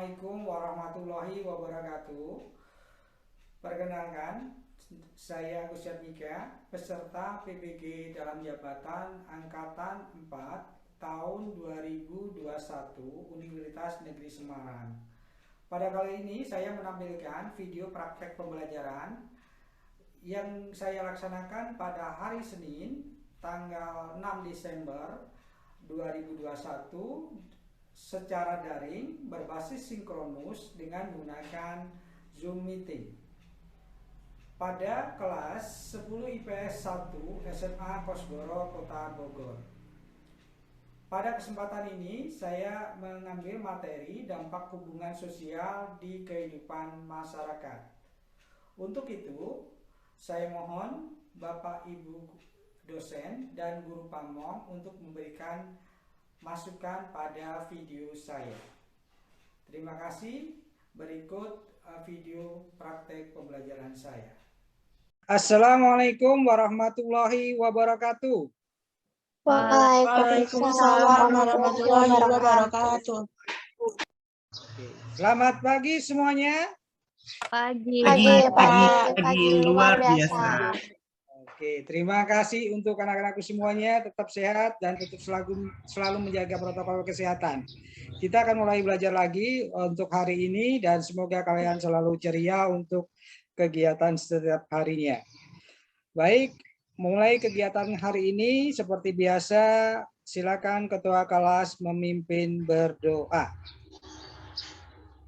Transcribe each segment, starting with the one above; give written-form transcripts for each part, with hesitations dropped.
Assalamualaikum warahmatullahi wabarakatuh. Perkenalkan, saya Agus Yatmika, peserta PBG dalam jabatan Angkatan 4 tahun 2021 Universitas Negeri Semarang. Pada kali ini saya menampilkan video praktek pembelajaran yang saya laksanakan pada hari Senin tanggal 6 Desember 2021 secara daring berbasis sinkronus dengan menggunakan Zoom Meeting pada kelas 10 IPS 1 SMA Kosgoro Kota Bogor. Pada kesempatan ini saya mengambil materi dampak hubungan sosial di kehidupan masyarakat. Untuk itu, saya mohon Bapak Ibu dosen dan guru pamong untuk memberikan masukan pada video saya. Terima kasih. Berikut video praktek pembelajaran saya. Assalamualaikum warahmatullahi wabarakatuh. Waalaikumsalam warahmatullahi wabarakatuh. Selamat pagi semuanya. Pagi, luar biasa. Oke, terima kasih untuk anak-anakku semuanya, tetap sehat dan tetap selalu menjaga protokol kesehatan. Kita akan mulai belajar lagi untuk hari ini dan semoga kalian selalu ceria untuk kegiatan setiap harinya. Baik, mulai kegiatan hari ini seperti biasa, silakan ketua kelas memimpin berdoa.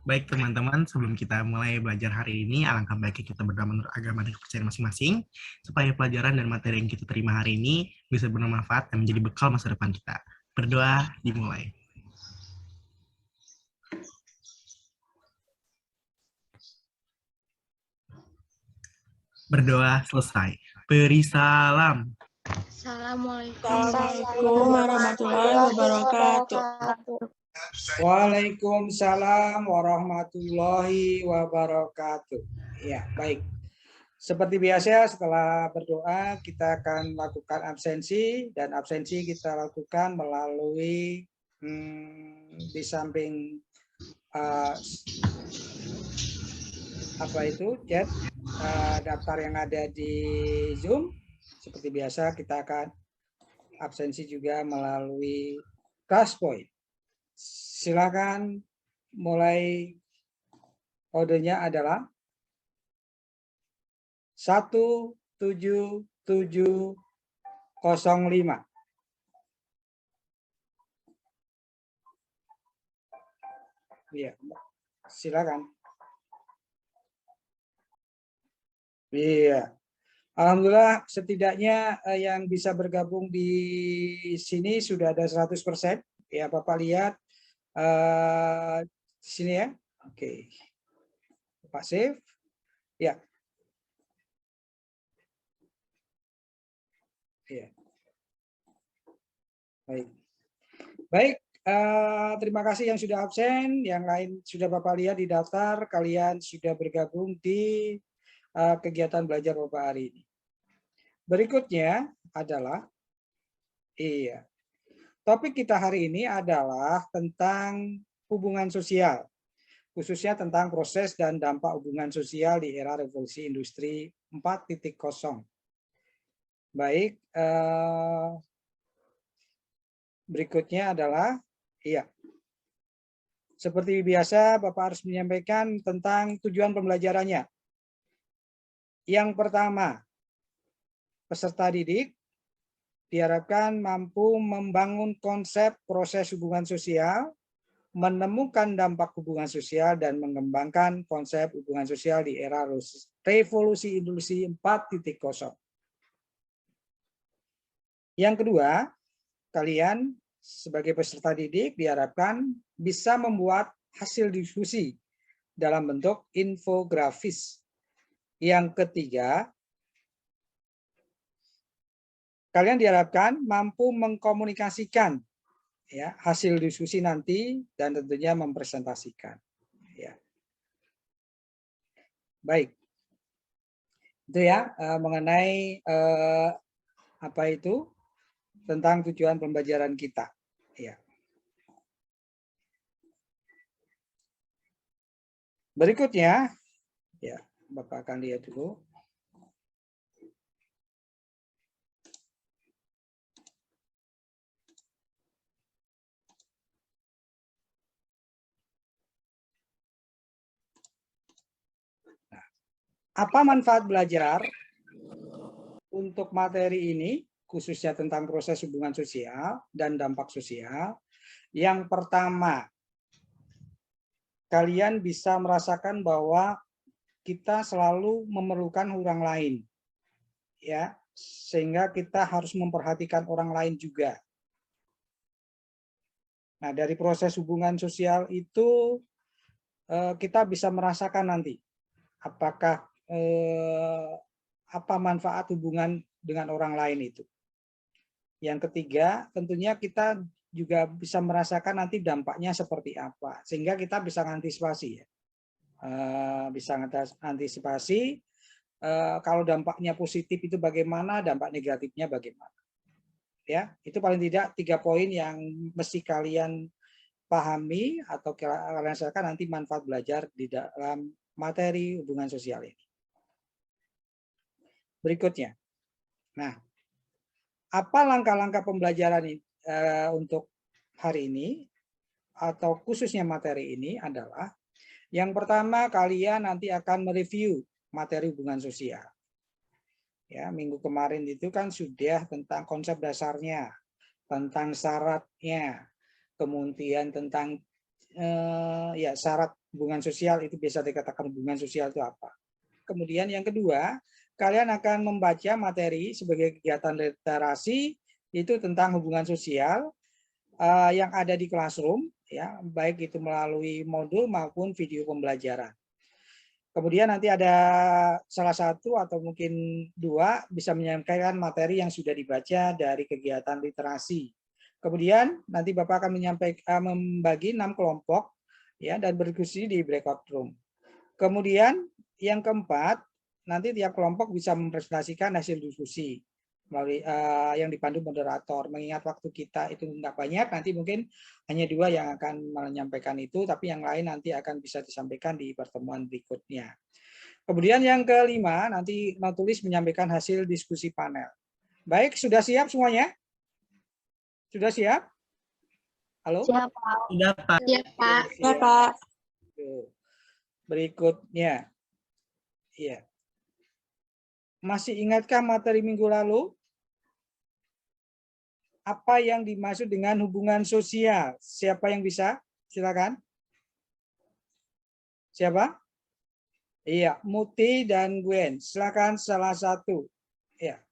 Baik teman-teman, sebelum kita mulai belajar hari ini, alangkah baiknya kita berdoa menurut agama dan kepercayaan masing-masing, supaya pelajaran dan materi yang kita terima hari ini bisa bermanfaat dan menjadi bekal masa depan kita. Berdoa dimulai. Berdoa selesai. Beri salam. Assalamualaikum warahmatullahi wabarakatuh. Waalaikumsalam warahmatullahi wabarakatuh. Ya, baik. Seperti biasa setelah berdoa kita akan lakukan absensi dan absensi kita lakukan melalui di samping chat daftar yang ada di Zoom. Seperti biasa kita akan absensi juga melalui Classpoint. Silakan mulai, kodenya adalah 17705. Iya, silakan. Iya. Alhamdulillah setidaknya yang bisa bergabung di sini sudah ada 100%. Ya, Bapak lihat sini ya. Oke. Bapak save. Ya. Ya. Baik. Baik, terima kasih yang sudah absen, yang lain sudah Bapak lihat di daftar, kalian sudah bergabung di kegiatan belajar Bapak hari ini. Berikutnya adalah topik kita hari ini adalah tentang hubungan sosial, khususnya tentang proses dan dampak hubungan sosial di era revolusi industri 4.0. Baik, berikutnya adalah seperti biasa Bapak harus menyampaikan tentang tujuan pembelajarannya. Yang pertama, peserta didik diharapkan mampu membangun konsep proses hubungan sosial, menemukan dampak hubungan sosial, dan mengembangkan konsep hubungan sosial di era revolusi industri 4.0. Yang kedua, kalian sebagai peserta didik diharapkan bisa membuat hasil diskusi dalam bentuk infografis. Yang ketiga, kalian diharapkan mampu mengkomunikasikan hasil diskusi nanti dan tentunya mempresentasikan. Ya. Baik, itu ya mengenai tentang tujuan pembelajaran kita. Ya. Berikutnya, ya, Bapak akan lihat dulu. Nah, apa manfaat belajar untuk materi ini, khususnya tentang proses hubungan sosial dan dampak sosial? Yang pertama, kalian bisa merasakan bahwa kita selalu memerlukan orang lain, ya, sehingga kita harus memperhatikan orang lain juga. Nah, dari proses hubungan sosial itu kita bisa merasakan nanti apakah apa manfaat hubungan dengan orang lain itu. Yang ketiga, tentunya kita juga bisa merasakan nanti dampaknya seperti apa, sehingga kita bisa mengantisipasi, ya. Bisa antisipasi kalau dampaknya positif itu bagaimana, dampak negatifnya bagaimana. Ya, itu paling tidak 3 poin yang mesti kalian pahami atau kalian rasakan nanti manfaat belajar di dalam materi hubungan sosial ini. Berikutnya. Nah, apa langkah-langkah pembelajaran untuk hari ini atau khususnya materi ini adalah yang pertama, kalian nanti akan mereview materi hubungan sosial. Ya, minggu kemarin itu kan sudah tentang konsep dasarnya, tentang syaratnya, kemudian tentang ya syarat hubungan sosial itu biasa dikatakan hubungan sosial itu apa. Kemudian yang kedua, kalian akan membaca materi sebagai kegiatan literasi itu tentang hubungan sosial yang ada di Classroom, ya, baik itu melalui modul maupun video pembelajaran. Kemudian nanti ada salah satu atau mungkin 2 bisa menyampaikan materi yang sudah dibaca dari kegiatan literasi. Kemudian nanti Bapak akan membagi 6 kelompok, ya, dan berdiskusi di breakout room. Kemudian yang keempat, nanti tiap kelompok bisa mempresentasikan hasil diskusi melalui yang dipandu moderator. Mengingat waktu kita itu nggak banyak, nanti mungkin hanya 2 yang akan menyampaikan itu, tapi yang lain nanti akan bisa disampaikan di pertemuan berikutnya. Kemudian yang kelima, nanti Notulis menyampaikan hasil diskusi panel. Baik, sudah siap semuanya? Sudah siap? Halo? Siap, Pak. Sudah, Pak. Siap, Pak. Ya, Pak. Berikutnya. Iya. Masih ingatkah materi minggu lalu? Apa yang dimaksud dengan hubungan sosial? Siapa yang bisa? Silakan. Siapa? Iya, Muti dan Gwen. Silakan salah satu. Ya.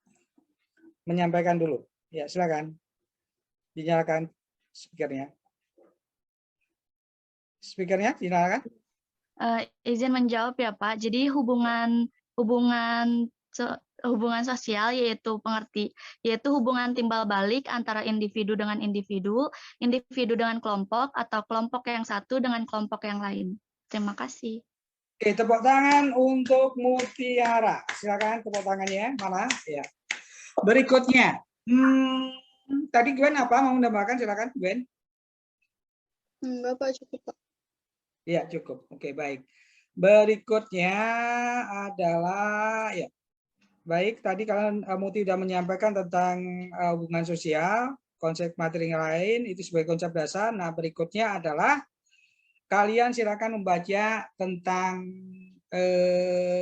Menyampaikan dulu. Ya, silakan. Dinyalakan speakernya. Speakernya dinyalakan. Izin menjawab ya, Pak. Jadi hubungan sosial yaitu hubungan timbal balik antara individu dengan individu dengan kelompok, atau kelompok yang satu dengan kelompok yang lain. Terima kasih. Oke, tepuk tangan untuk Mutiara. Silakan tepuk tangannya. Mana? Ya. Berikutnya. Tadi Gwen apa mau menambahkan? Silakan Gwen. Enggak, Pak, cukup, Pak. Ya, cukup. Oke, baik. Berikutnya adalah ya. Baik, tadi kalian Muti sudah menyampaikan tentang hubungan sosial, konsep materi yang lain itu sebagai konsep dasar. Nah, berikutnya adalah kalian silakan membaca tentang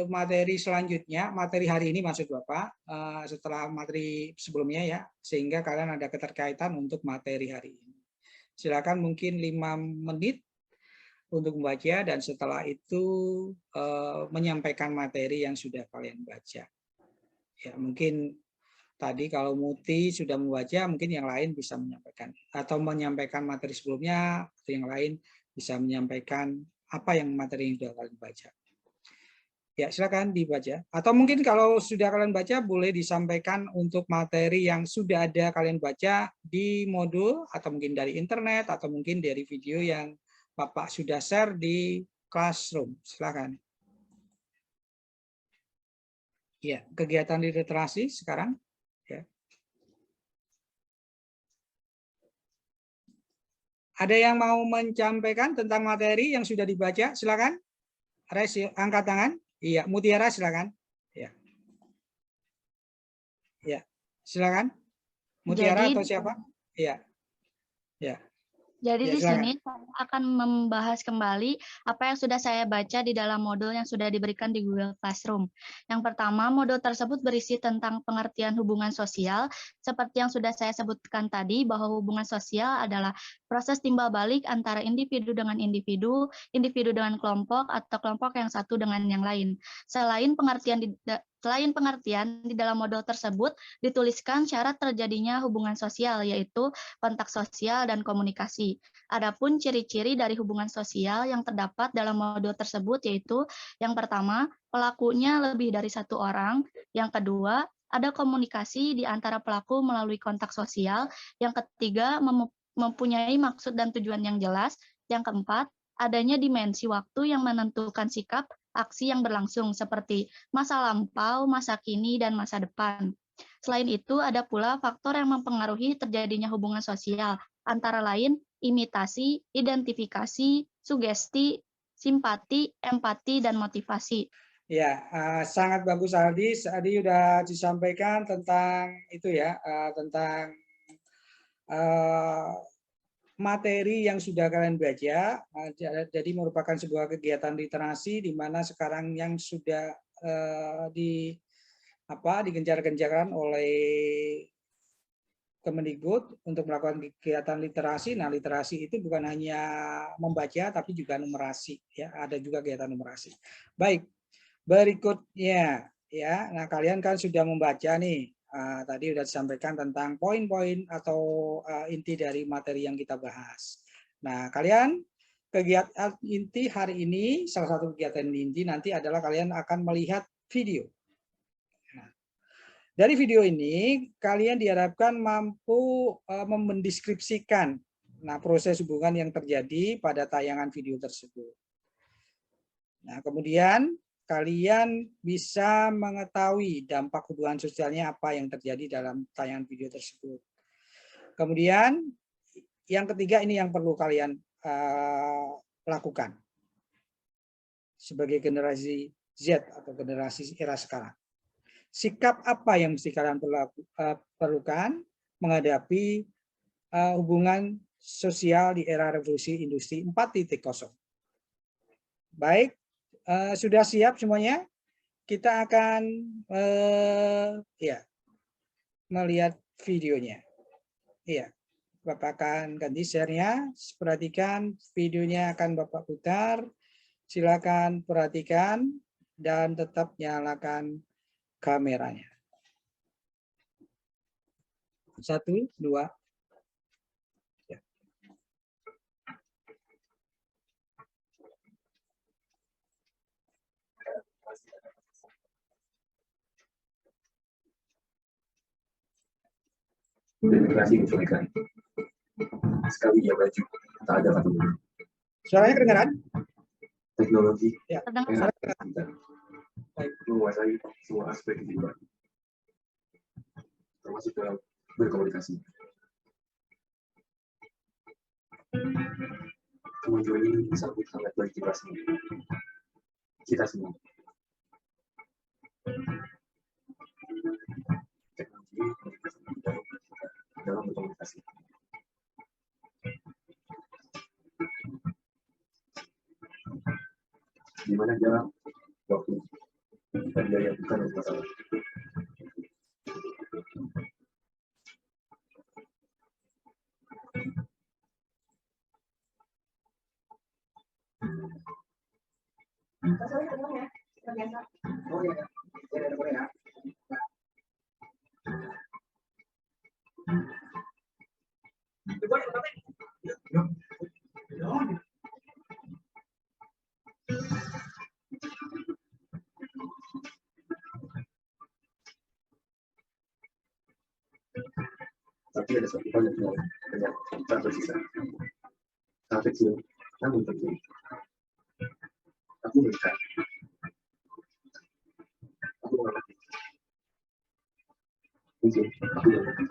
materi selanjutnya, materi hari ini maksud Bapak, setelah materi sebelumnya ya, sehingga kalian ada keterkaitan untuk materi hari ini. Silakan mungkin 5 menit untuk membaca dan setelah itu menyampaikan materi yang sudah kalian baca. Ya, mungkin tadi kalau Muti sudah membaca, mungkin yang lain bisa menyampaikan atau menyampaikan materi sebelumnya, atau yang lain bisa menyampaikan apa yang materi yang sudah kalian baca. Ya, silakan dibaca. Atau mungkin kalau sudah kalian baca, boleh disampaikan untuk materi yang sudah ada kalian baca di modul, atau mungkin dari internet, atau mungkin dari video yang Bapak sudah share di Classroom. Silakan. Ya, kegiatan literasi sekarang. Ya. Ada yang mau menyampaikan tentang materi yang sudah dibaca? Silakan. angkat tangan. Iya, Mutiara silakan. Ya. Ya, silakan. Mutiara atau siapa? Iya. Ya. Jadi Ya, di silakan. sini saya akan membahas kembali apa yang sudah saya baca di dalam modul yang sudah diberikan di Google Classroom. Yang pertama, modul tersebut berisi tentang pengertian hubungan sosial, seperti yang sudah saya sebutkan tadi, bahwa hubungan sosial adalah proses timbal balik antara individu dengan individu, individu dengan kelompok, atau kelompok yang satu dengan yang lain. Selain pengertian di dalam modul tersebut, dituliskan syarat terjadinya hubungan sosial, yaitu kontak sosial dan komunikasi. Adapun ciri-ciri dari hubungan sosial yang terdapat dalam modul tersebut yaitu yang pertama, pelakunya lebih dari satu orang, yang kedua, ada komunikasi di antara pelaku melalui kontak sosial, yang ketiga, mempunyai maksud dan tujuan yang jelas, yang keempat, adanya dimensi waktu yang menentukan sikap aksi yang berlangsung seperti masa lampau, masa kini, dan masa depan. Selain itu, ada pula faktor yang mempengaruhi terjadinya hubungan sosial, antara lain imitasi, identifikasi, sugesti, simpati, empati, dan motivasi. Ya, sangat bagus Aldi. Tadi sudah disampaikan tentang itu ya, tentang materi yang sudah kalian baca. Jadi merupakan sebuah kegiatan literasi di mana sekarang yang sudah digencar-gencarkan oleh Kemendikbud untuk melakukan kegiatan literasi. Nah, literasi itu bukan hanya membaca tapi juga numerasi ya, ada juga kegiatan numerasi. Baik. Berikutnya ya. Nah, kalian kan sudah membaca nih. Tadi sudah disampaikan tentang poin-poin atau inti dari materi yang kita bahas. Nah, kalian kegiatan inti hari ini, salah satu kegiatan inti nanti adalah kalian akan melihat video. Dari video ini, kalian diharapkan mampu mendeskripsikan proses hubungan yang terjadi pada tayangan video tersebut. Nah, kemudian kalian bisa mengetahui dampak hubungan sosialnya apa yang terjadi dalam tayangan video tersebut. Kemudian, yang ketiga ini yang perlu kalian lakukan sebagai generasi Z atau generasi era sekarang. Sikap apa yang mesti kalian perlukan menghadapi hubungan sosial di era revolusi industri 4.0. Baik, sudah siap semuanya? Kita akan melihat videonya. Iya, Bapak akan ganti share-nya. Perhatikan videonya akan Bapak putar. Silakan perhatikan dan tetap nyalakan kameranya. 1, 2. Ya. Demokrasi diculikan. Sekali dia baju, tak ada kata mundur. Suaranya kedengaran? Teknologi ya. Menguasai semua aspek kehidupan, termasuk dalam berkomunikasi. Kemunculan ini disambut sangat baik kita semua. Teknologi dalam berkomunikasi. Di mana jarak, waktu, dan biaya bukan masalah. Oh iya, boleh ya. Tapi ada satu hal yang tak tersisa. Sangat kecil, namun penting. Aku melihat. Aku mengerti. Mungkin aku mengerti.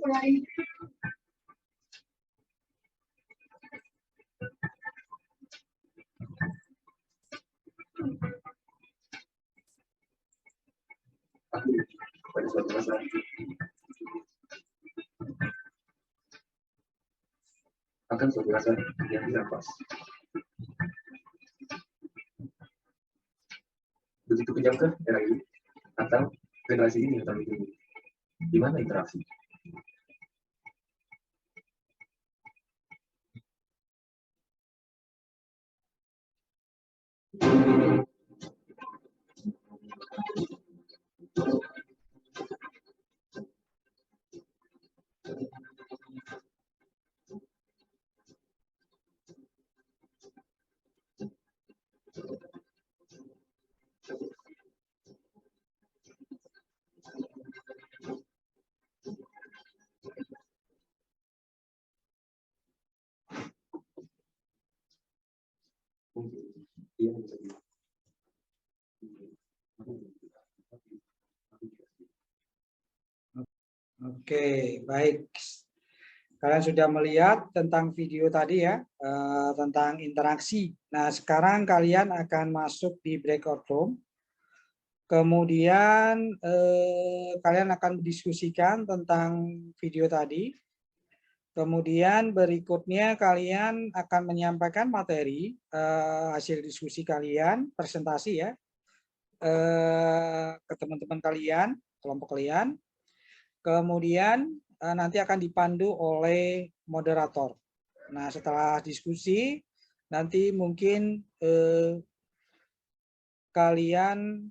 Aku pada suatu masa akan suatu rasa yang dirampas. Begitu kejamkah era ini atau generasi ini yang kami tunggu? Di mana interaksi? Dia bisa di Oke, baik. Kalian sudah melihat tentang video tadi ya, tentang interaksi. Nah, sekarang kalian akan masuk di breakout room. Kemudian kalian akan mendiskusikan tentang video tadi. Kemudian berikutnya kalian akan menyampaikan materi hasil diskusi kalian, presentasi ya, ke teman-teman kalian, kelompok kalian. Kemudian nanti akan dipandu oleh moderator. Nah, setelah diskusi, nanti mungkin kalian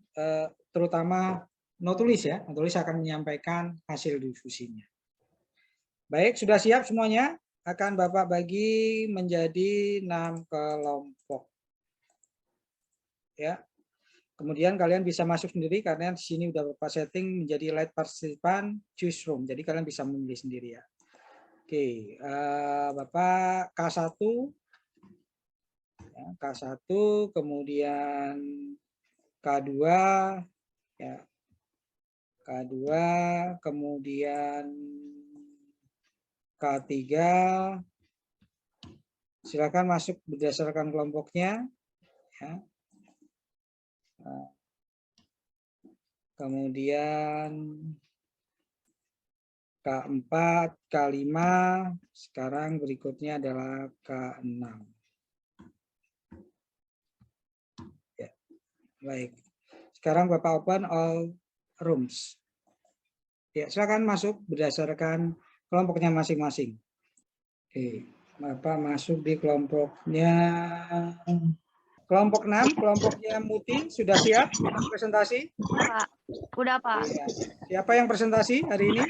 terutama notulis ya, notulis akan menyampaikan hasil diskusinya. Baik, sudah siap semuanya? Akan Bapak bagi menjadi 6 kelompok. Ya. Kemudian kalian bisa masuk sendiri karena di sini udah Bapak setting menjadi light participant choose room. Jadi kalian bisa memilih sendiri ya. Oke, Bapak K1 ya, K1 kemudian K2 ya. K2 kemudian K3, silakan masuk berdasarkan kelompoknya. Ya. Kemudian K4, K5, sekarang berikutnya adalah K6. Ya. Baik, sekarang Bapak open all rooms. Ya, silakan masuk berdasarkan kelompoknya masing-masing. Oke, Bapak masuk di kelompoknya kelompok 6, kelompoknya Muti, sudah siap presentasi? Pak, udah Pak. Iya. Siapa yang presentasi hari ini?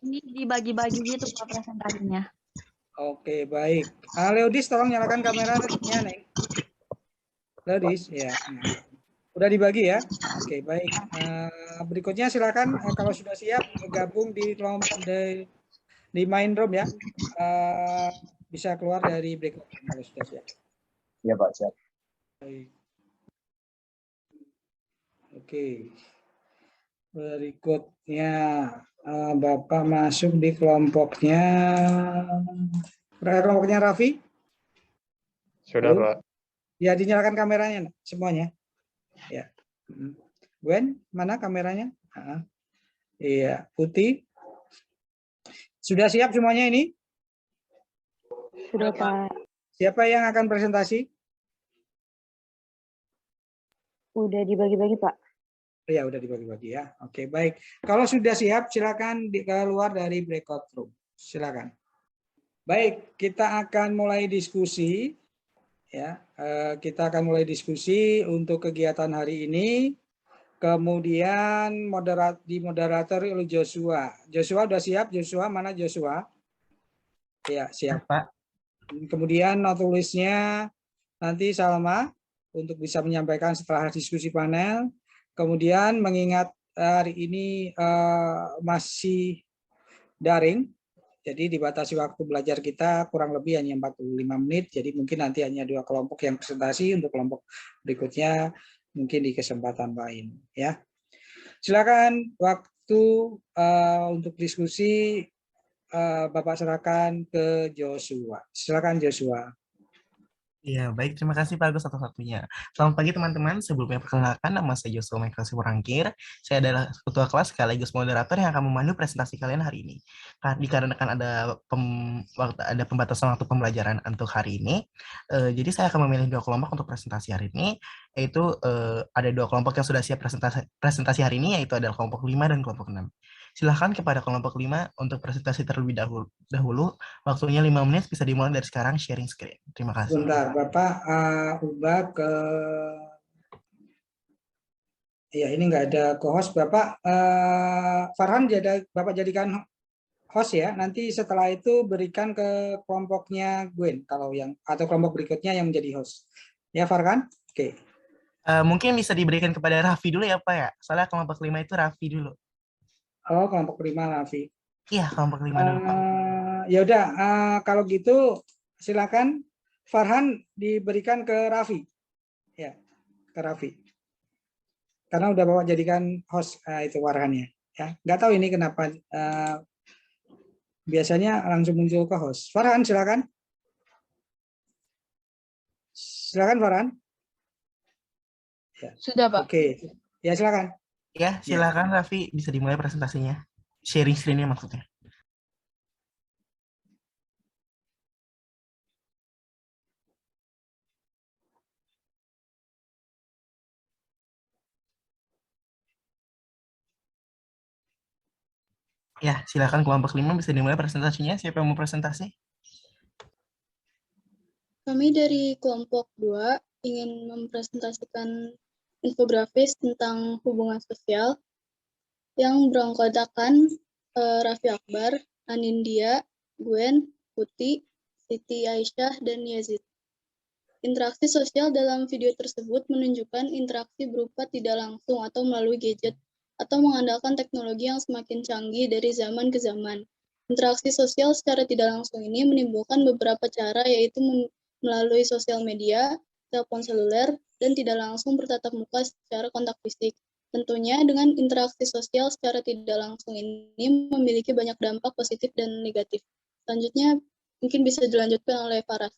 Ini dibagi-bagi gitu Pak presentasinya. Oke, baik. Leodis, tolong nyalakan kameranya, Neng. Leodis, ya. Udah dibagi ya? Oke, baik. Berikutnya silakan kalau sudah siap gabung di kelompok di main room ya. Bisa keluar dari breakout kalau sudah siap. Iya Pak, siap. Baik. Oke. Berikutnya Bapak masuk di kelompoknya Raffi. Sudah Halo? Pak. Ya, dinyalakan kameranya semuanya. Ya. Gwen, mana kameranya? Iya, Putih. Sudah siap semuanya ini? Sudah Pak. Siapa yang akan presentasi? Udah dibagi-bagi Pak. Ya, udah dibagi-bagi ya. Oke, baik. Kalau sudah siap, silakan keluar dari breakout room. Silakan. Baik, kita akan mulai diskusi. Ya, kita akan mulai diskusi untuk kegiatan hari ini. Kemudian moderator oleh Joshua. Joshua udah siap? Joshua, mana Joshua? Ya, siap. Pak. Kemudian notulisnya nanti Salma untuk bisa menyampaikan setelah diskusi panel. Kemudian mengingat hari ini masih daring, jadi dibatasi waktu belajar kita kurang lebih hanya 45 menit, jadi mungkin nanti hanya 2 kelompok yang presentasi, untuk kelompok berikutnya mungkin di kesempatan lain. Ya, silakan waktu untuk diskusi Bapak serahkan ke Joshua. Silakan Joshua. Iya, baik. Terima kasih Pak Agus satu-satunya. Selamat pagi teman-teman. Sebelumnya perkenalkan, nama saya Joshua Michael Siporangkir. Saya adalah ketua kelas sekaligus moderator yang akan memandu presentasi kalian hari ini. Dikarenakan ada pembatasan waktu pembelajaran untuk hari ini, jadi saya akan memilih dua kelompok untuk presentasi hari ini, yaitu ada dua kelompok yang sudah siap presentasi hari ini, yaitu adalah kelompok 5 dan kelompok 6. Silahkan kepada kelompok 5 untuk presentasi terlebih dahulu. Waktunya 5 menit, bisa dimulai dari sekarang sharing screen. Terima kasih. Sebentar, Bapak ubah ke... Ya, ini nggak ada co-host. Bapak, Farhan, Bapak jadikan host ya. Nanti setelah itu berikan ke kelompoknya Gwen, kalau yang atau kelompok berikutnya yang menjadi host. Ya, Farhan? Oke. Mungkin bisa diberikan kepada Raffi dulu ya Pak ya. Soalnya kelompok 5 itu Raffi dulu. Oh, kelompok 5 Raffi. Iya, kelompok 5 dulu Pak. Ya udah, kalau gitu silakan Farhan diberikan ke Raffi. Ya, ke Raffi. Karena udah Bapak jadikan host itu Farhannya. Ya, nggak tahu ini kenapa biasanya langsung muncul ke host. Farhan, silakan. Silakan Farhan. Ya. Sudah, Pak. Oke. Ya, silakan. Ya, silakan Raffi, bisa dimulai presentasinya. Sharing screen-nya maksudnya. Ya, silakan kelompok 5 bisa dimulai presentasinya. Siapa yang mau presentasi? Kami dari kelompok 2 ingin mempresentasikan infografis tentang hubungan sosial yang beranggotakan Raffi Akbar, Anindya, Gwen, Putih, Siti Aisyah, dan Yazid. Interaksi sosial dalam video tersebut menunjukkan interaksi berupa tidak langsung atau melalui gadget atau mengandalkan teknologi yang semakin canggih dari zaman ke zaman. Interaksi sosial secara tidak langsung ini menimbulkan beberapa cara, yaitu melalui sosial media, telepon seluler, dan tidak langsung bertatap muka secara kontak fisik. Tentunya dengan interaksi sosial secara tidak langsung ini memiliki banyak dampak positif dan negatif. Selanjutnya mungkin bisa dilanjutkan oleh Faras.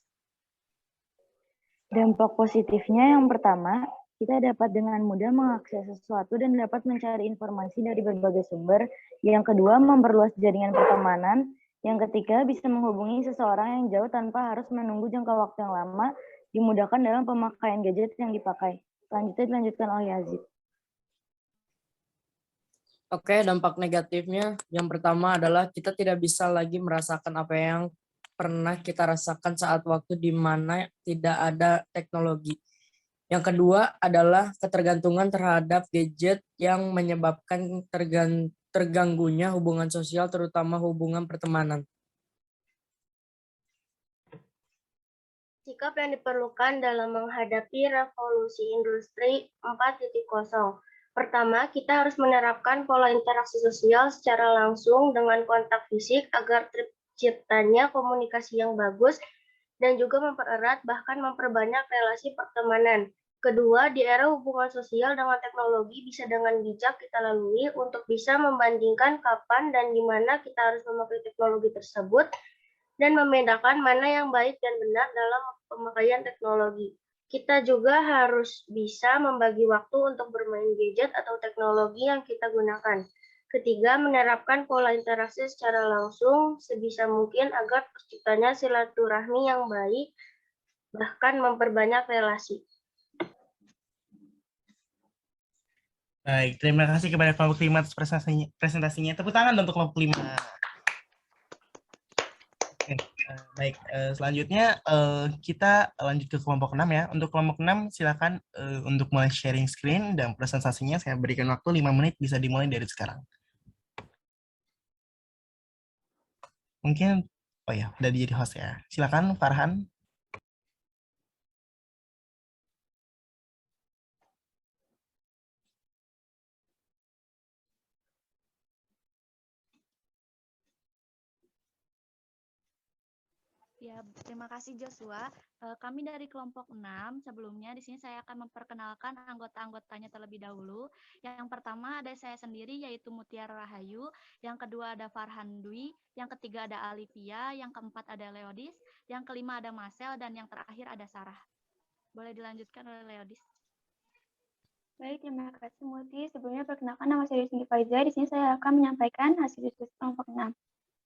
Dampak positifnya yang pertama, kita dapat dengan mudah mengakses sesuatu dan dapat mencari informasi dari berbagai sumber. Yang kedua, memperluas jaringan pertemanan. Yang ketiga, bisa menghubungi seseorang yang jauh tanpa harus menunggu jangka waktu yang lama, dimudahkan dalam pemakaian gadget yang dipakai. Selanjutnya dilanjutkan oleh Yazid. Oke, dampak negatifnya yang pertama adalah kita tidak bisa lagi merasakan apa yang pernah kita rasakan saat waktu di mana tidak ada teknologi. Yang kedua adalah ketergantungan terhadap gadget yang menyebabkan terganggunya hubungan sosial, terutama hubungan pertemanan. Sikap yang diperlukan dalam menghadapi revolusi industri 4.0. Pertama, kita harus menerapkan pola interaksi sosial secara langsung dengan kontak fisik agar terciptanya komunikasi yang bagus dan juga mempererat bahkan memperbanyak relasi pertemanan. Kedua, di era hubungan sosial dengan teknologi bisa dengan bijak kita lalui untuk bisa membandingkan kapan dan di mana kita harus memakai teknologi tersebut dan membedakan mana yang baik dan benar dalam pemakaian teknologi. Kita juga harus bisa membagi waktu untuk bermain gadget atau teknologi yang kita gunakan. Ketiga, menerapkan pola interaksi secara langsung sebisa mungkin agar terciptanya silaturahmi yang baik, bahkan memperbanyak relasi. Baik, terima kasih kepada kelompok 5 atas presentasinya. Tepuk tangan untuk kelompok 5. Oke, baik, selanjutnya kita lanjut ke kelompok 6 ya. Untuk kelompok 6 silakan untuk mulai sharing screen dan presentasinya saya berikan waktu 5 menit, bisa dimulai dari sekarang. Mungkin, oh ya, udah jadi host ya. Silakan Farhan. Ya, terima kasih Joshua. Kami dari kelompok 6, sebelumnya di sini saya akan memperkenalkan anggota-anggotanya terlebih dahulu. Yang pertama ada saya sendiri yaitu Mutiara Rahayu, yang kedua ada Farhan Dwi, yang ketiga ada Alivia, yang keempat ada Leodis, yang kelima ada Marcel, dan yang terakhir ada Sarah. Boleh dilanjutkan oleh Leodis. Baik, terima kasih Muti. Sebelumnya perkenalkan nama saya Cindy Faiza. Di sini saya akan menyampaikan hasil diskusi kelompok 6.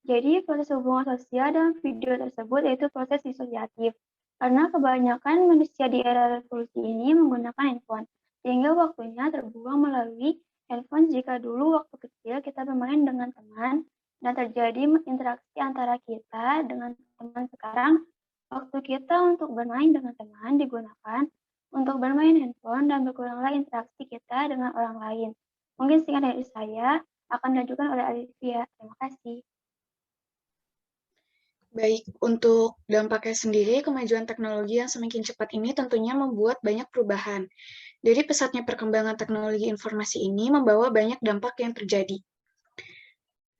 Jadi, proses hubungan sosial dalam video tersebut yaitu proses disosiatif. Karena kebanyakan manusia di era revolusi ini menggunakan handphone, sehingga waktunya terbuang melalui handphone jika dulu waktu kecil kita bermain dengan teman dan terjadi interaksi antara kita dengan teman. Sekarang, waktu kita untuk bermain dengan teman digunakan untuk bermain handphone dan berkuranglah interaksi kita dengan orang lain. Mungkin singkat dari saya akan dilanjutkan oleh Alivia. Terima kasih. Baik, untuk dampaknya sendiri, kemajuan teknologi yang semakin cepat ini tentunya membuat banyak perubahan. Dari pesatnya perkembangan teknologi informasi ini membawa banyak dampak yang terjadi.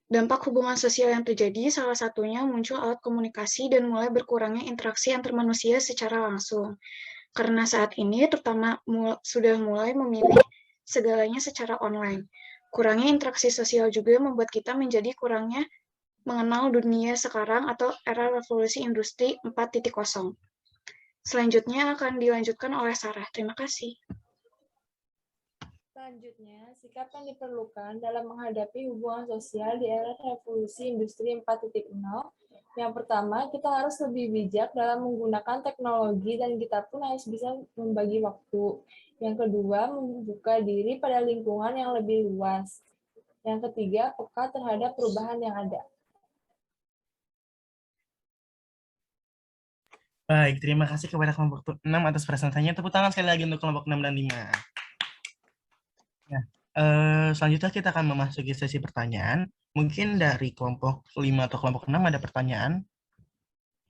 Dampak hubungan sosial yang terjadi salah satunya muncul alat komunikasi dan mulai berkurangnya interaksi antar manusia secara langsung. Karena saat ini terutama sudah mulai memilih segalanya secara online. Kurangnya interaksi sosial juga membuat kita menjadi kurangnya mengenal dunia sekarang atau era revolusi industri 4.0. Selanjutnya akan dilanjutkan oleh Sarah. Terima kasih. Selanjutnya, sikap yang diperlukan dalam menghadapi hubungan sosial di era revolusi industri 4.0. Yang pertama, kita harus lebih bijak dalam menggunakan teknologi dan kita pun harus bisa membagi waktu. Yang kedua, membuka diri pada lingkungan yang lebih luas. Yang ketiga, peka terhadap perubahan yang ada. Baik, terima kasih kepada kelompok 6 atas presentasinya. Tepuk tangan sekali lagi untuk kelompok 6 dan 5. Ya, selanjutnya kita akan memasuki sesi pertanyaan. Mungkin dari kelompok 5 atau kelompok 6 ada pertanyaan?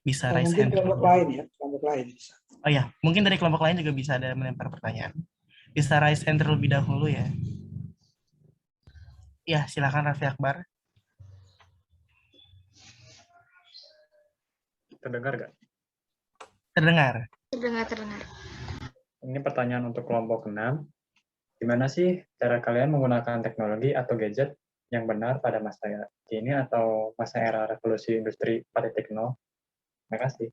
Bisa raise hand. Mungkin kelompok lain ya, kelompok lain bisa. Oh ya, mungkin dari kelompok lain juga bisa ada melempar pertanyaan. Bisa raise hand terlebih dahulu ya. Ya, silakan Raffi Akbar. Terdengar nggak? Terdengar. Terdengar. Ini pertanyaan untuk kelompok 6. Gimana sih cara kalian menggunakan teknologi atau gadget yang benar pada masa kini atau masa era revolusi industri 4.0? Terima kasih.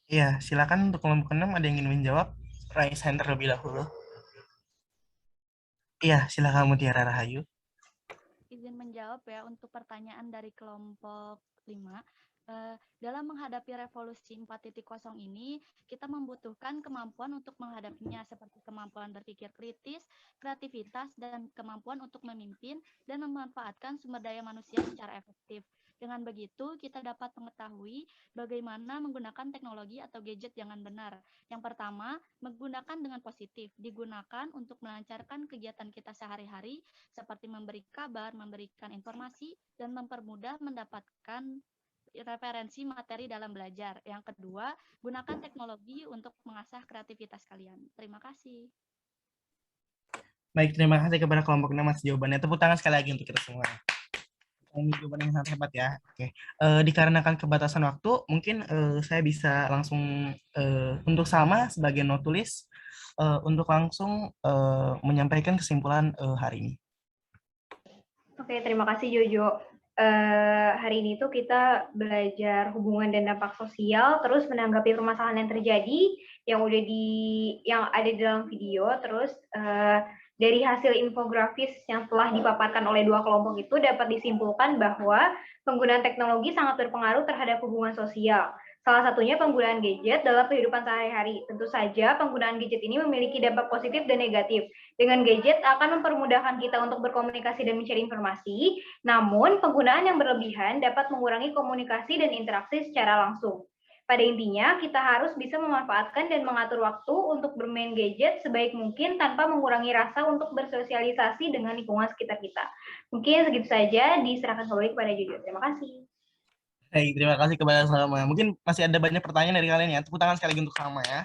Iya, silakan untuk kelompok 6 ada yang ingin menjawab. Raise hand terlebih dahulu. Iya, silakan Mutiara Rahayu. Izin menjawab ya untuk pertanyaan dari kelompok 5. Dalam menghadapi revolusi 4.0 ini, kita membutuhkan kemampuan untuk menghadapinya seperti kemampuan berpikir kritis, kreativitas, dan kemampuan untuk memimpin dan memanfaatkan sumber daya manusia secara efektif. Dengan begitu, kita dapat mengetahui bagaimana menggunakan teknologi atau gadget dengan benar. Yang pertama, menggunakan dengan positif, digunakan untuk melancarkan kegiatan kita sehari-hari, seperti memberi kabar, memberikan informasi, dan mempermudah mendapatkan referensi materi dalam belajar. Yang kedua, gunakan teknologi untuk mengasah kreativitas kalian. Terima kasih. Baik, terima kasih kepada kelompok 6 atas jawabannya. Tepuk tangan sekali lagi untuk kita semua. Ini jawaban yang sangat hebat ya. Oke. Dikarenakan keterbatasan waktu, mungkin saya bisa langsung untuk Salma sebagai notulis untuk langsung menyampaikan kesimpulan hari ini. Oke, terima kasih Jojo. Hari ini tuh kita belajar hubungan dan dampak sosial, terus menanggapi permasalahan yang terjadi yang ada di dalam video, terus dari hasil infografis yang telah dipaparkan oleh dua kelompok itu dapat disimpulkan bahwa penggunaan teknologi sangat berpengaruh terhadap hubungan sosial. Salah satunya penggunaan gadget dalam kehidupan sehari-hari. Tentu saja penggunaan gadget ini memiliki dampak positif dan negatif. Dengan gadget akan mempermudahkan kita untuk berkomunikasi dan mencari informasi, namun penggunaan yang berlebihan dapat mengurangi komunikasi dan interaksi secara langsung. Pada intinya, kita harus bisa memanfaatkan dan mengatur waktu untuk bermain gadget sebaik mungkin tanpa mengurangi rasa untuk bersosialisasi dengan lingkungan sekitar kita. Mungkin segitu saja, diserahkan kembali kepada Jojo. Terima kasih. Baik, terima kasih kepada Salma. Mungkin masih ada banyak pertanyaan dari kalian ya. Tepuk tangan sekali lagi untuk Salma ya.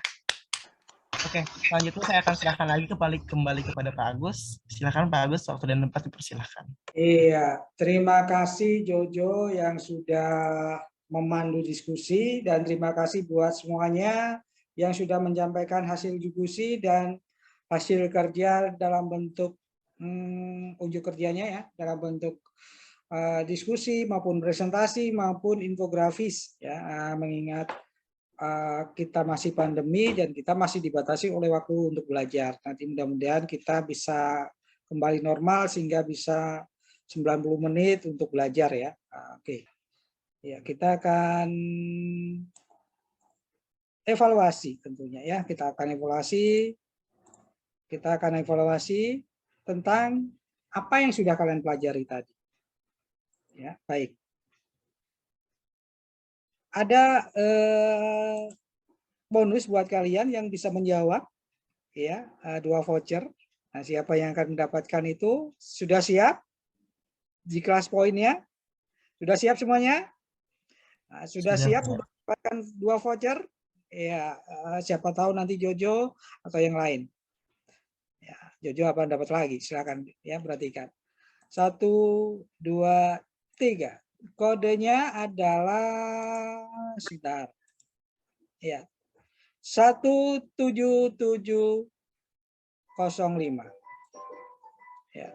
Oke, selanjutnya saya akan serahkan lagi kembali kepada Pak Agus. Silakan Pak Agus, waktu dan tempat dipersilahkan. Iya, terima kasih Jojo yang sudah memandu diskusi, dan terima kasih buat semuanya yang sudah menyampaikan hasil diskusi dan hasil kerja dalam bentuk unjuk kerjanya ya, dalam bentuk diskusi maupun presentasi maupun infografis ya, mengingat kita masih pandemi dan kita masih dibatasi oleh waktu untuk belajar. Nanti mudah-mudahan kita bisa kembali normal sehingga bisa 90 menit untuk belajar ya. Oke. Ya, kita akan evaluasi tentunya ya. Kita akan evaluasi tentang apa yang sudah kalian pelajari tadi. Ya, baik. Ada bonus buat kalian yang bisa menjawab ya, 2 voucher. Nah, siapa yang akan mendapatkan itu? Sudah siap di kelas poinnya? Sudah siap semuanya? Nah, sudah siap untuk mendapatkan 2 voucher? Ya, siapa tahu nanti Jojo atau yang lain. Ya, Jojo apa dapat lagi? Silakan ya, perhatikan. 1, 2, 3. Kodenya adalah sebentar. Ya. 17705. Ya.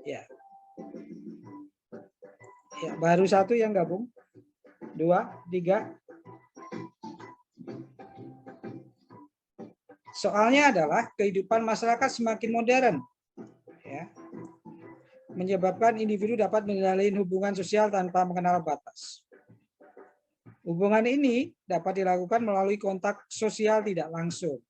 Ya. Ya, baru 1 yang gabung. 2, 3. Soalnya adalah kehidupan masyarakat semakin modern. Ya. Menyebabkan individu dapat menjalin hubungan sosial tanpa mengenal batas. Hubungan ini dapat dilakukan melalui kontak sosial tidak langsung.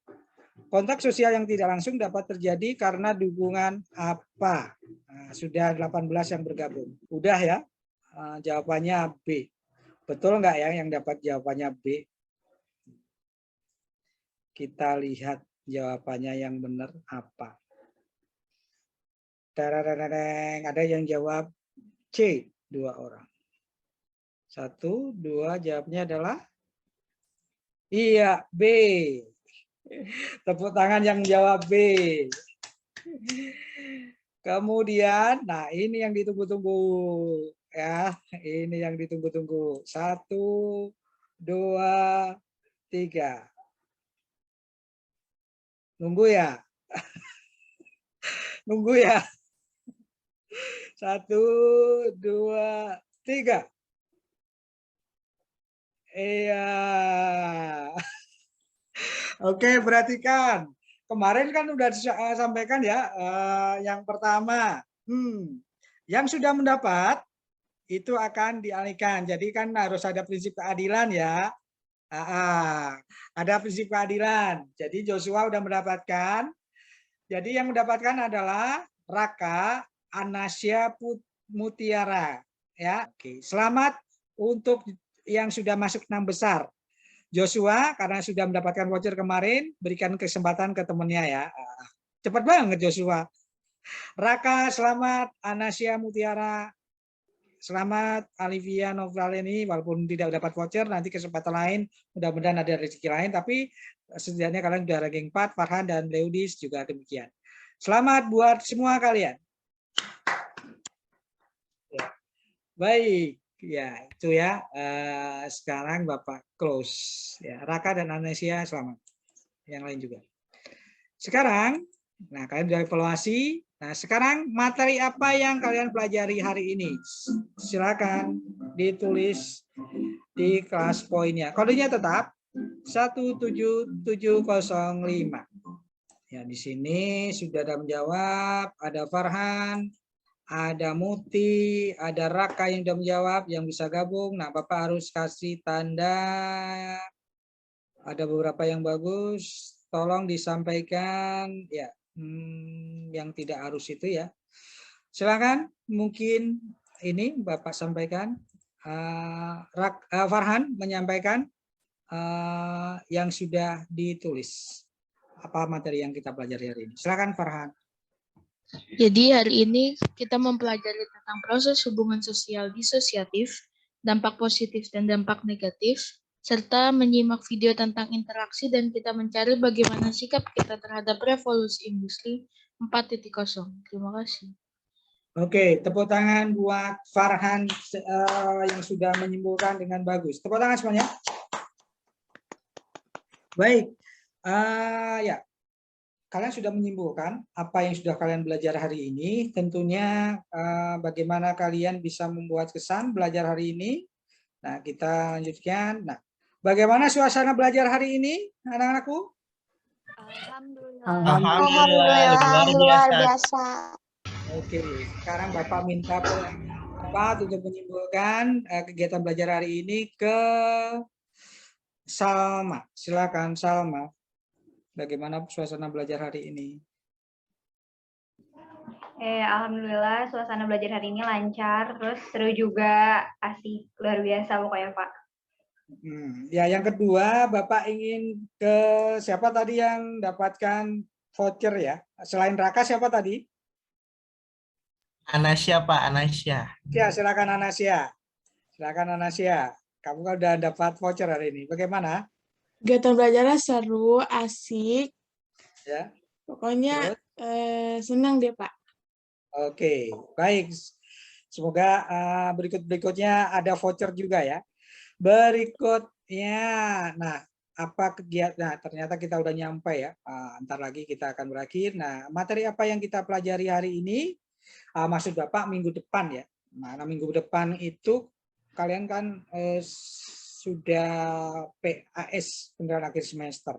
Kontak sosial yang tidak langsung dapat terjadi karena dukungan apa? Nah, sudah 18 yang bergabung. Udah ya? Jawabannya B. Betul nggak ya yang dapat jawabannya B? Kita lihat jawabannya yang benar apa. Ada yang jawab C, 2 orang. 1, 2, jawabnya adalah iya, B. Tepuk tangan yang jawab B. Kemudian, nah ini yang ditunggu-tunggu. Ya, ini yang ditunggu-tunggu. 1, 2, 3. Nunggu ya? Nunggu ya? 1, 2, 3. Iya. Oke, perhatikan. Kemarin kan udah sampaikan ya, yang pertama, yang sudah mendapat itu akan dialihkan. Jadi kan harus ada prinsip keadilan ya. Ada prinsip keadilan. Jadi Joshua udah mendapatkan. Jadi yang mendapatkan adalah Raka Anasya Mutiara. Ya, oke. Selamat untuk yang sudah masuk 6 besar. Joshua karena sudah mendapatkan voucher kemarin, berikan kesempatan ke temennya ya. Cepat banget Joshua. Raka selamat, Anasya Mutiara selamat, Alivia Novraleni walaupun tidak dapat voucher, nanti kesempatan lain mudah-mudahan ada rezeki lain, tapi setidaknya kalian sudah ranking 4, Farhan dan Leudis juga demikian. Selamat buat semua kalian. Ya. Baik. Ya, itu ya. Sekarang Bapak close. Ya, Raka dan Anesia selamat. Yang lain juga. Sekarang, nah kalian sudah evaluasi. Nah, sekarang materi apa yang kalian pelajari hari ini? Silakan ditulis di kelas poinnya. Kodenya tetap 17705. Ya, di sini sudah ada menjawab, ada Farhan, ada Muti, ada Raka yang sudah menjawab, yang bisa gabung. Nah, Bapak harus kasih tanda. Ada beberapa yang bagus. Tolong disampaikan. Ya, yang tidak harus itu ya. Silakan, mungkin ini Bapak sampaikan. Farhan menyampaikan yang sudah ditulis. Apa materi yang kita pelajari hari ini? Silakan Farhan. Jadi hari ini kita mempelajari tentang proses hubungan sosial disosiatif, dampak positif dan dampak negatif, serta menyimak video tentang interaksi dan kita mencari bagaimana sikap kita terhadap revolusi industri 4.0. Terima kasih. Oke, tepuk tangan buat Farhan yang sudah menyimpulkan dengan bagus. Tepuk tangan semuanya. Baik, ya, kalian sudah menyimpulkan apa yang sudah kalian belajar hari ini. Tentunya bagaimana kalian bisa membuat kesan belajar hari ini. Nah, kita lanjutkan. Nah, bagaimana suasana belajar hari ini, anak-anakku? Alhamdulillah, luar biasa. Oke, sekarang Bapak minta Bapak untuk menyimpulkan kegiatan belajar hari ini ke Salma. Silakan Salma. Bagaimana suasana belajar hari ini? Alhamdulillah suasana belajar hari ini lancar, terus seru juga, asik, luar biasa pokoknya Pak. Ya, yang kedua Bapak ingin ke siapa tadi yang dapatkan voucher ya? Selain Raka siapa tadi? Anasya, Pak, Anasya. Ya, silakan Anasya. Silakan Anasya. Kamu kan udah dapat voucher hari ini. Bagaimana? Kegiatan belajarnya seru, asik. Ya. Pokoknya senang deh, Pak. Oke, baik. Semoga berikutnya ada voucher juga ya. Berikutnya, nah apa kegiatan? Nah, ternyata kita udah nyampe ya. Ntar lagi kita akan berakhir. Nah, materi apa yang kita pelajari hari ini? Maksud Bapak minggu depan ya. Nah, minggu depan itu kalian kan sudah PAS, penilaian akhir semester.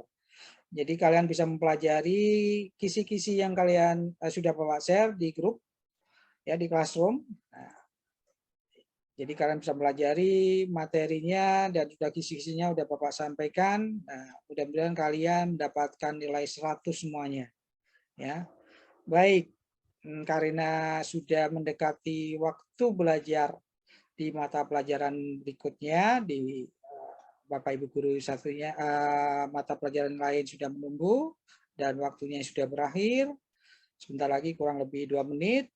Jadi kalian bisa mempelajari kisi-kisi yang kalian sudah Bapak share di grup ya, di classroom. Nah, jadi kalian bisa pelajari materinya dan juga kisi-kisinya udah Bapak sampaikan. Nah, mudah-mudahan kalian mendapatkan nilai 100 semuanya. Ya. Baik. Karena sudah mendekati waktu belajar di mata pelajaran berikutnya, di Bapak Ibu guru satunya mata pelajaran lain sudah menunggu dan waktunya sudah berakhir. Sebentar lagi kurang lebih 2 menit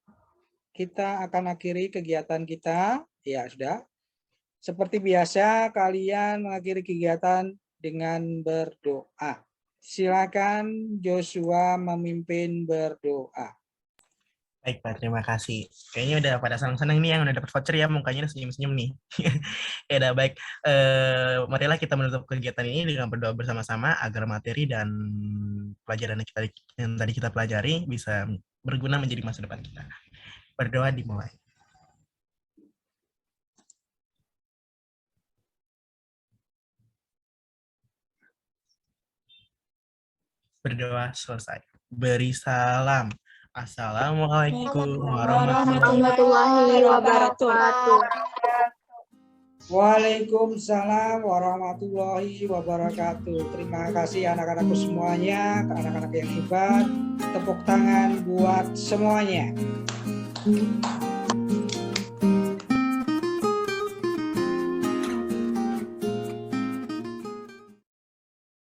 kita akan akhiri kegiatan kita. Ya sudah. Seperti biasa kalian mengakhiri kegiatan dengan berdoa. Silakan Joshua memimpin berdoa. Baik Pak, terima kasih. Kayaknya udah pada senang-senang nih yang udah dapat voucher ya, mukanya udah senyum-senyum nih. Ya udah baik, marilah kita menutup kegiatan ini dengan berdoa bersama-sama agar materi dan pelajaran yang tadi kita pelajari bisa berguna menjadi masa depan kita. Berdoa dimulai. Berdoa selesai. Beri salam. Assalamualaikum warahmatullahi wabarakatuh. Waalaikumsalam warahmatullahi wabarakatuh. Terima kasih anak-anakku semuanya, anak-anak yang hebat. Tepuk tangan buat semuanya.